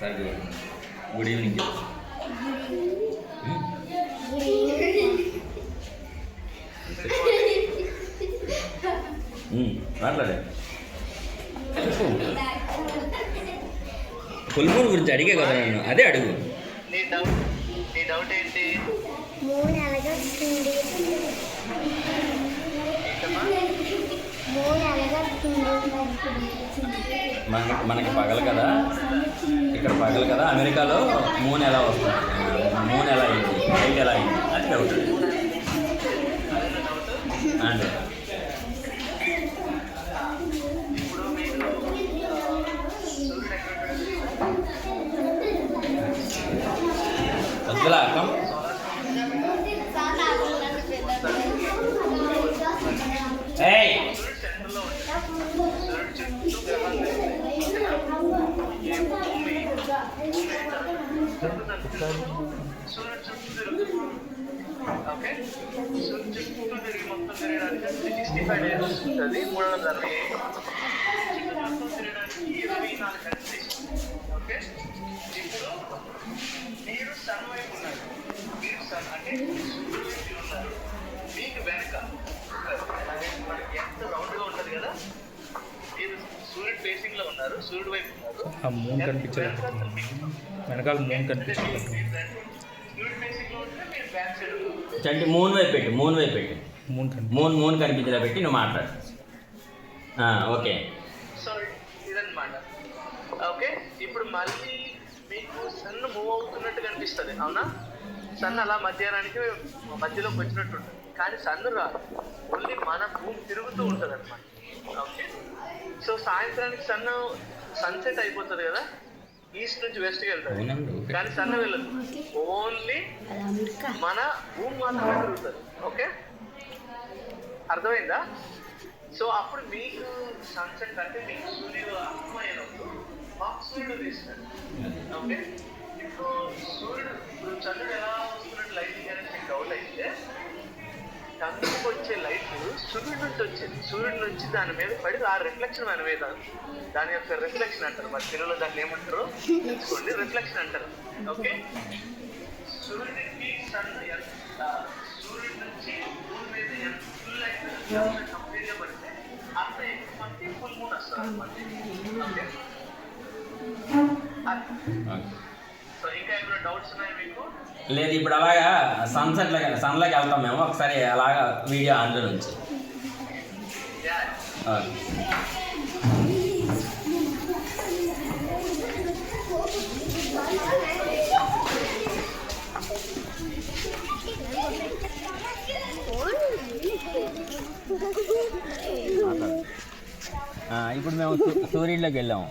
సరే good evening. మాట్లాడే పులిమూన్ గురించి అడిగే కదా నన్ను, అదే అడుగు. నీ డౌట్ ఏంటి? మనకి పగలు కదా, ఇక్కడ పగలు కదా, అమెరికాలో మూన్ ఎలా వస్తుంది, మూన్ ఎలా అయింది, లైట్ ఎలా అయింది, అది డౌట్ అండ్ వద్దులా అక్కం. ఏయ్ ఓకే, చుట్టూ తిరిగి మొత్తం తిరగడానికి 65 days ఉంటుంది. 360 మొత్తం తిరగడానికి 24 గంటలు. ఓకే, ఇప్పుడు మీరు సన్ వైపు ఉన్నారు, మీరు సన్ అంటే సూర్యుడు వైపు ఉన్నారు. మీకు వెనక మనకి ఎంత రౌండ్గా ఉంటుంది కదా, మీరు సూర్యుడు ఫేసింగ్ లో ఉన్నారు, సూర్యుడు వైపు ఉన్నారు. మూన్ కనిపించదు, వెనకాల మూన్ కనిపించదు. చంటి మూన్ వైపు పెట్టి, మూన్ వైపు పెట్టి, మూన్ కనిపించేలా పెట్టి నువ్వు మాట్లాడు. ఓకే, సో ఇదన్నమాట. ఓకే, ఇప్పుడు మళ్ళీ మీకు సన్ మూవ్ అవుతున్నట్టు కనిపిస్తుంది, అవునా? సన్ అలా మధ్యాహ్నానికి మధ్యలోకి వచ్చినట్టు ఉంటుంది, కానీ సన్ రాదు, ఓన్లీ మన భూమి తిరుగుతూ ఉంటుంది అనమాట. ఓకే, సో సాయంత్రానికి సన్సెట్ అయిపోతుంది కదా, ఈస్ట్ నుంచి వెస్ట్కి వెళ్తుంది, కానీ సన్ వెళ్ళదు, ఓన్లీ మన భూమి మాత్రమే తిరుగుతుంది. ఓకే, అర్థమైందా? సో అప్పుడు మీకు సన్సెట్ అంటే మీకు సూర్యుడు అర్థమైనప్పుడు మాకు సూర్యుడు తీస్తాడు. ఓకే, ఇప్పుడు ఇప్పుడు చంద్రుడు ఎలా వస్తున్నట్టు లైటింగ్ అనేది మీకు డౌట్ అయితే, చంద్రుడికి వచ్చే లైట్ సూర్యుడి నుంచి వచ్చేది, సూర్యుడి నుంచి దాని మీద పడి ఆ రిఫ్లెక్షన్ మన మీద, దాని యొక్క రిఫ్లెక్షన్ అంటారు, మన తెలుగులో దాన్ని ఏమంటారు తెలుసుకోండి, రిఫ్లెక్షన్ అంటారు. ఓకే, సూర్యుడికి సూర్యుడి నుంచి భూమి మీద ఎంత ఫుల్ లైట్ కంప్లీట్గా పడితే అంత ఎక్కువ మంది ఫుల్ మూన్ వస్తారు అనమాట. ఓకే, సో ఇంకా ఏమైనా డౌట్స్ ఉన్నాయి మీకు? లేదు, ఇప్పుడు అలాగా సన్లోకి వెళ్తాం మేము, ఒకసారి అలాగా వీడియో ఆన్లో నుంచి. ఇప్పుడు మేము సూర్యుడిలోకి వెళ్ళాము.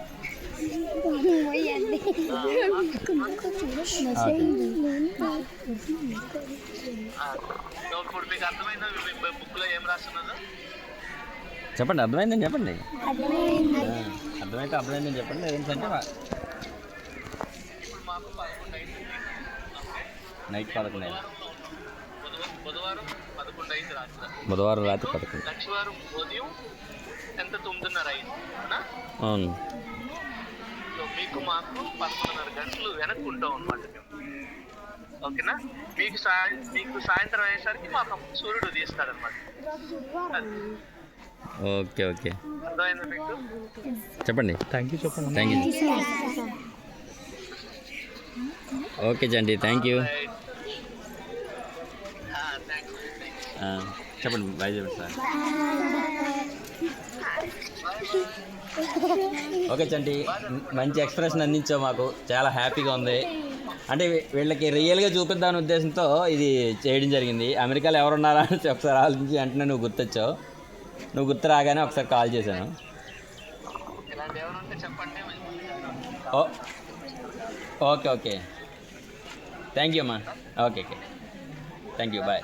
మీకు అర్థమైందా బుక్ లో ఏం రాస్తున్నదో? చెప్పండి, అర్థమైందని చెప్పండి. అర్థమైందని చెప్పండి. ఏంటంటే ఇప్పుడు మాకు 11 అయింది, నైట్ 11 బుధవారం 11 అయింది రాత్రి, బుధవారం రాత్రి 11. లక్షవారం ఉదయం ఎంత 9:30 అయింది, అవునా? అవును. సో మీకు మాకు 11:30 గంటలు వెనక్కుంటాం అనమాట మేము. ఓకేనా, మీకు సాయంత్రం అయ్యేసరికి మాకు సూర్యుడు తీస్తాడనమాట. ఓకే ఓకే, అర్థమైందా మీకు? చెప్పండి. థ్యాంక్ యూ చెప్పండి. Thank you. Okay Chandi, thank you. చెప్పండి, బాయ్ చెప్పండి సార్. ఓకే చంటి, మంచి ఎక్స్ప్రెషన్ అందించావు, మాకు చాలా హ్యాపీగా ఉంది. అంటే వీళ్ళకి రియల్గా చూపిద్దామనే ఉద్దేశంతో ఇది చేయడం జరిగింది. అమెరికాలో ఎవరున్నారా అని ఒకసారి ఆలోచించి వెంటనే నువ్వు గుర్తొచ్చావు. నువ్వు గుర్తు రాగానే ఒకసారి కాల్ చేశాను. ఓకే ఓకే, థ్యాంక్ యూ అమ్మా. Okay okay, thank you, bye.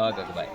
Okay okay, bye.